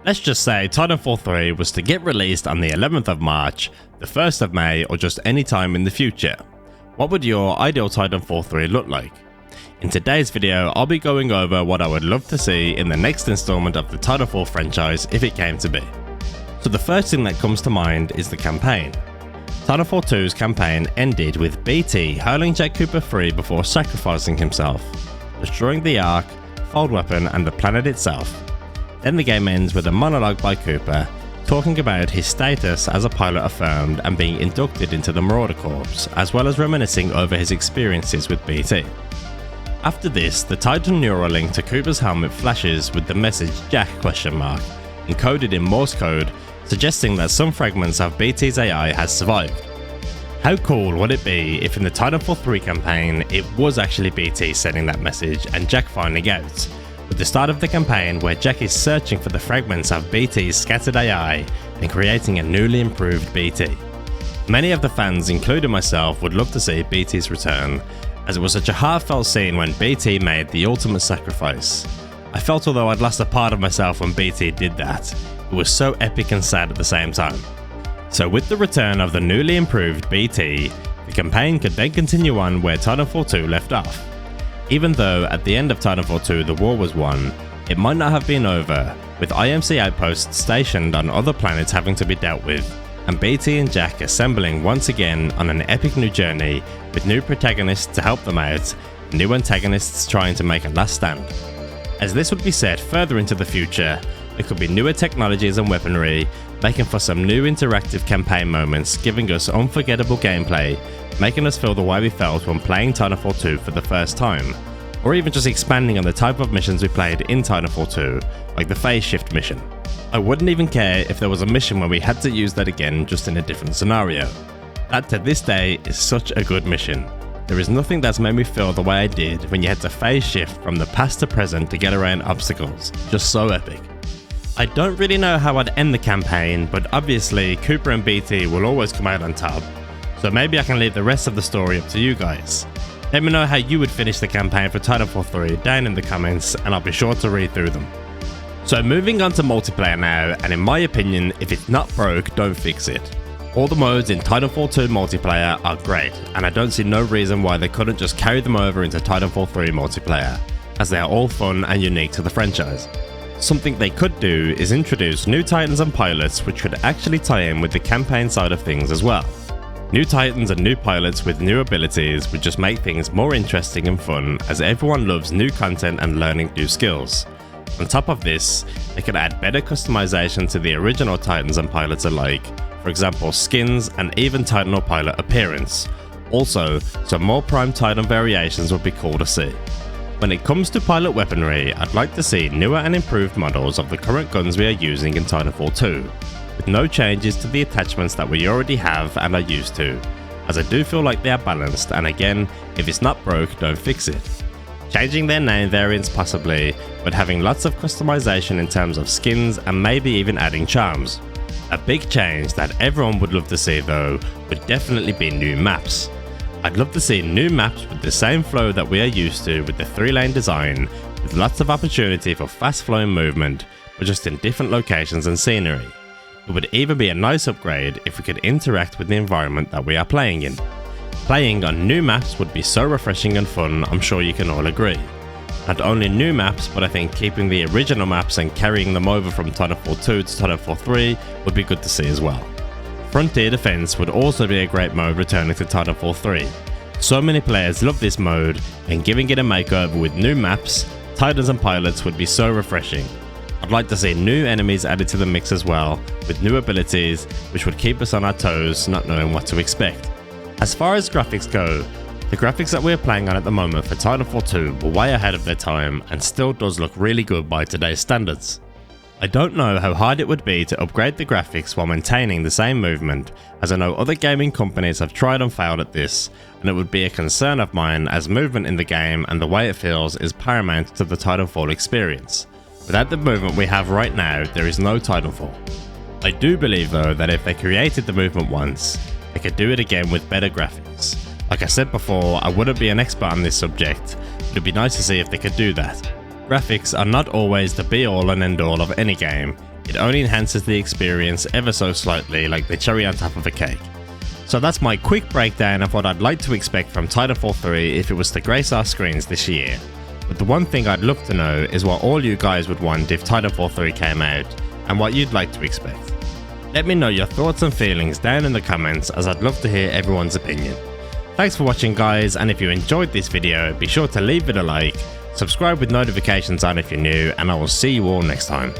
Let's just say Titanfall 3 was to get released on the 11th of March, the 1st of May, or just any time in the future. What would your ideal Titanfall 3 look like? In today's video, I'll be going over what I would love to see in the next installment of the Titanfall franchise if it came to be. So the first thing that comes to mind is the campaign. Titanfall 2's campaign ended with BT hurling Jack Cooper free before sacrificing himself, destroying the Ark, Fold Weapon and the planet itself. Then the game ends with a monologue by Cooper, talking about his status as a pilot affirmed and being inducted into the Marauder Corps, as well as reminiscing over his experiences with BT. After this, the Titan neural link to Cooper's helmet flashes with the message Jack ? Encoded in Morse code, suggesting that some fragments of BT's AI has survived. How cool would it be if in the Titanfall 3 campaign it was actually BT sending that message and Jack finding out, with the start of the campaign where Jack is searching for the fragments of BT's scattered AI and creating a newly improved BT. Many of the fans, including myself, would love to see BT's return, as it was such a heartfelt scene when BT made the ultimate sacrifice. I felt although I'd lost a part of myself when BT did that, it was so epic and sad at the same time. So with the return of the newly improved BT, the campaign could then continue on where Titanfall 2 left off. Even though at the end of Titanfall 2 the war was won, it might not have been over, with IMC outposts stationed on other planets having to be dealt with, and BT and Jack assembling once again on an epic new journey with new protagonists to help them out, new antagonists trying to make a last stand. As this would be set further into the future, there could be newer technologies and weaponry, making for some new interactive campaign moments, giving us unforgettable gameplay, making us feel the way we felt when playing Titanfall 2 for the first time, or even just expanding on the type of missions we played in Titanfall 2, like the phase shift mission. I wouldn't even care if there was a mission where we had to use that again just in a different scenario. That to this day is such a good mission. There is nothing that's made me feel the way I did when you had to phase shift from the past to present to get around obstacles. Just so epic. I don't really know how I'd end the campaign, but obviously Cooper and BT will always come out on top, so maybe I can leave the rest of the story up to you guys. Let me know how you would finish the campaign for Titanfall 3 down in the comments, and I'll be sure to read through them. So moving on to multiplayer now, and in my opinion, if it's not broke, don't fix it. All the modes in Titanfall 2 multiplayer are great, and I don't see no reason why they couldn't just carry them over into Titanfall 3 multiplayer, as they are all fun and unique to the franchise. Something they could do is introduce new Titans and pilots which could actually tie in with the campaign side of things as well. New Titans and new pilots with new abilities would just make things more interesting and fun, as everyone loves new content and learning new skills. On top of this, they could add better customization to the original Titans and pilots alike, for example skins and even Titan or pilot appearance. Also, some more Prime Titan variations would be cool to see. When it comes to pilot weaponry, I'd like to see newer and improved models of the current guns we are using in Titanfall 2, with no changes to the attachments that we already have and are used to, as I do feel like they are balanced, and again, if it's not broke, don't fix it. Changing their name variants possibly, but having lots of customization in terms of skins and maybe even adding charms. A big change that everyone would love to see though would definitely be new maps. I'd love to see new maps with the same flow that we are used to with the 3-lane design, with lots of opportunity for fast flowing movement, but just in different locations and scenery. It would even be a nice upgrade if we could interact with the environment that we are playing in. Playing on new maps would be so refreshing and fun, I'm sure you can all agree. Not only new maps, but I think keeping the original maps and carrying them over from Titanfall 2 to Titanfall 3 would be good to see as well. Frontier Defense would also be a great mode returning to Titanfall 3. So many players love this mode, and giving it a makeover with new maps, Titans and pilots would be so refreshing. I'd like to see new enemies added to the mix as well, with new abilities which would keep us on our toes not knowing what to expect. As far as graphics go, the graphics that we are playing on at the moment for Titanfall 2 were way ahead of their time and still does look really good by today's standards. I don't know how hard it would be to upgrade the graphics while maintaining the same movement, as I know other gaming companies have tried and failed at this, and it would be a concern of mine as movement in the game and the way it feels is paramount to the Titanfall experience. Without the movement we have right now, there is no Titanfall. I do believe though that if they created the movement once, they could do it again with better graphics. Like I said before, I wouldn't be an expert on this subject, but it'd be nice to see if they could do that. Graphics are not always the be all and end all of any game, It only enhances the experience ever so slightly, like the cherry on top of a cake. So that's my quick breakdown of what I'd like to expect from Titanfall 3 if it was to grace our screens this year. But the one thing I'd love to know is what all you guys would want if Titanfall 3 came out, and what you'd like to expect. Let me know your thoughts and feelings down in the comments, as I'd love to hear everyone's opinion. Thanks for watching guys, and if you enjoyed this video, be sure to leave it a like, subscribe with notifications on if you're new, and I will see you all next time.